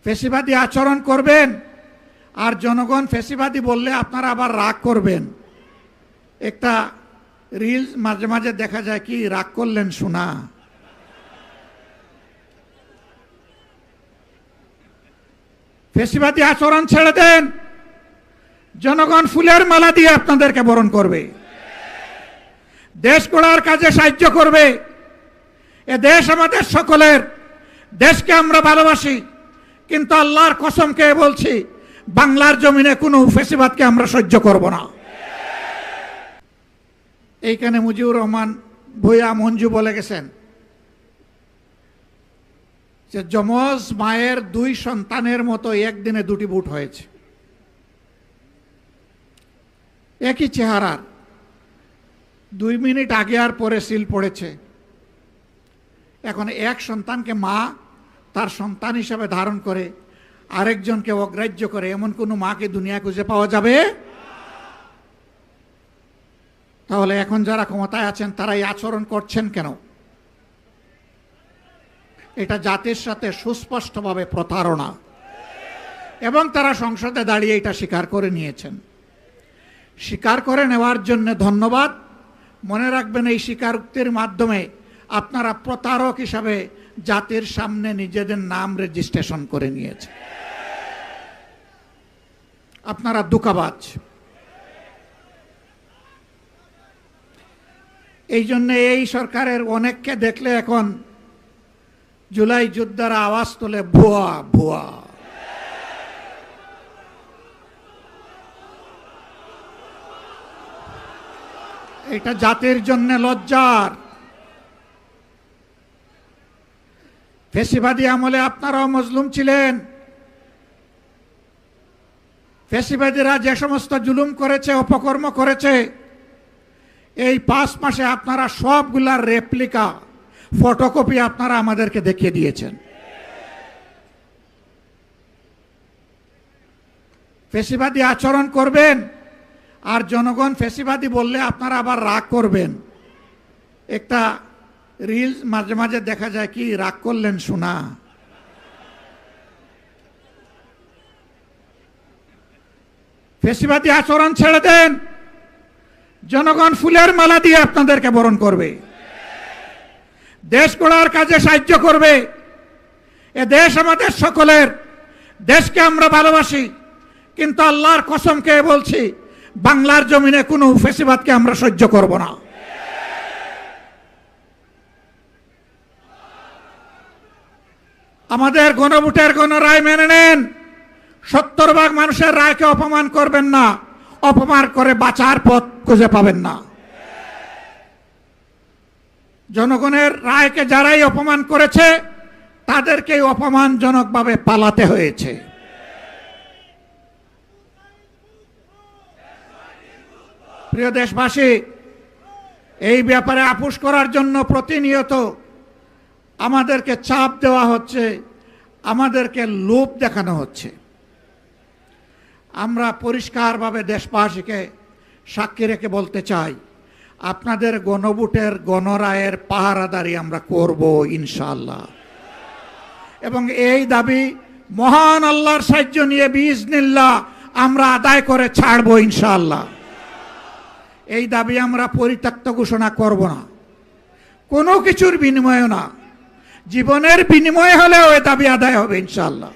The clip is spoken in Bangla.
ফ্যাসিবাদী আচরণ করবেন, আর জনগণ ফ্যাসিবাদী বললে আপনারা আবার রাগ করবেন। একটা রিলস মাঝে মাঝে দেখা যায়, কি রাগ করলেন শোনা। ফ্যাসিবাদী আচরণ ছেড়ে দেন, জনগণ ফুলের মালা দিয়ে আপনাদেরকে বরণ করবে, দেশ গড়ার কাজে সাহায্য করবে। এ দেশ আমাদের সকলের, দেশকে আমরা ভালোবাসি, কিন্তু আল্লাহর কসম খেয়ে বলছি, বাংলার জমিনে কোনো ফ্যাসিবাদকে আমরা সহ্য করব না। এইখানে মুজিবুর রহমান ভূঁইয়া মঞ্জু বলে গেছেন যে যমজ মায়ের দুই সন্তানের মতো একদিনে দুটি বুট হয়েছে, একই চেহারার, 2 মিনিট আগে আর পরে সিল পড়েছে। এখন এক সন্তানকে মা তার সন্তান হিসাবে ধারণ করে আরেকজনকে অগ্রাহ্য করে, এমন কোনো মাকে দুনিয়া খুঁজে পাওয়া যাবে? তাহলে এখন যারা ক্ষমতায় আছেন তারা এই আচরণ করছেন কেন? এটা জাতির সাথে সুস্পষ্টভাবে প্রতারণা, এবং তারা সংসদে দাঁড়িয়ে এটা স্বীকার করে নিয়েছেন। স্বীকার করে নেওয়ার জন্য ধন্যবাদ। মনে রাখবেন, এই স্বীকারোক্তির মাধ্যমে আপনারা প্রতারক হিসাবে জাতির সামনে নিজেদের নাম রেজিস্ট্রেশন করে নিয়েছে। আপনারা ধোঁকাবাজ। এই জন্য এই সরকারের অনেককে দেখলে এখন জুলাই যোদ্ধারা আওয়াজ তোলে, ভুয়া ভুয়া। এটা জাতির জন্য লজ্জার। ফ্যাসিবাদী আমলে আপনারাও মজলুম ছিলেন। ফ্যাসিবাদীরা যে সমস্ত জুলুম করেছে, অপকর্ম করেছে, এই 5 মাসে আপনারা সবগুলার রেপ্লিকা, ফটোকপি আপনারা আমাদেরকে দেখিয়ে দিয়েছেন। ফ্যাসিবাদী আচরণ করবেন, আর জনগণ ফ্যাসিবাদী বললে আপনারা আবার রাগ করবেন। একটা রিলস মাঝে মাঝে দেখা যায়, কি রাগ করলেন শোনা। ফ্যাসিবাদী আচরণ ছেড়ে দেন, জনগণ ফুলের মালা দিয়ে আপনাদেরকে বরণ করবে, দেশ গড়ার কাজে সাহায্য করবে। এ দেশ আমাদের সকলের, দেশকে আমরা ভালোবাসি, কিন্তু আল্লাহর কসম খেয়ে বলছি, বাংলার জমিনে কোনো ফ্যাসিবাদকে আমরা সহ্য করব না। আমাদের গণভোটের গণরায় মেনে নেন। 70% মানুষের রায়কে অপমান করবেন না, অপমান করে বাঁচার পথ খুঁজে পাবেন না। জনগণের রায়কে যারাই অপমান করেছে তাদেরকেই অপমানজনকভাবে পালাতে হয়েছে। প্রিয় দেশবাসী, এই ব্যাপারে আপোষ করার জন্য প্রতিনিয়ত আমাদেরকে চাপ দেওয়া হচ্ছে, আমাদেরকে লোভ দেখানো হচ্ছে। আমরা পরিষ্কারভাবে দেশবাসীকে সাক্ষী রেখে বলতে চাই, আপনাদের গণভোটের গণরায়ের পাহারাদারি আমরা করব ইনশাআল্লাহ, এবং এই দাবি মহান আল্লাহর সাহায্য নিয়ে বিইজনিল্লাহ আমরা আদায় করে ছাড়ব ইনশাআল্লাহ। এই দাবি আমরা পরিত্যক্ত ঘোষণা করব না, কোনো কিছুর বিনিময়ে না, জীবনের বিনিময়ে হলেও এই দাবি আদায় হবে ইনশাআল্লাহ।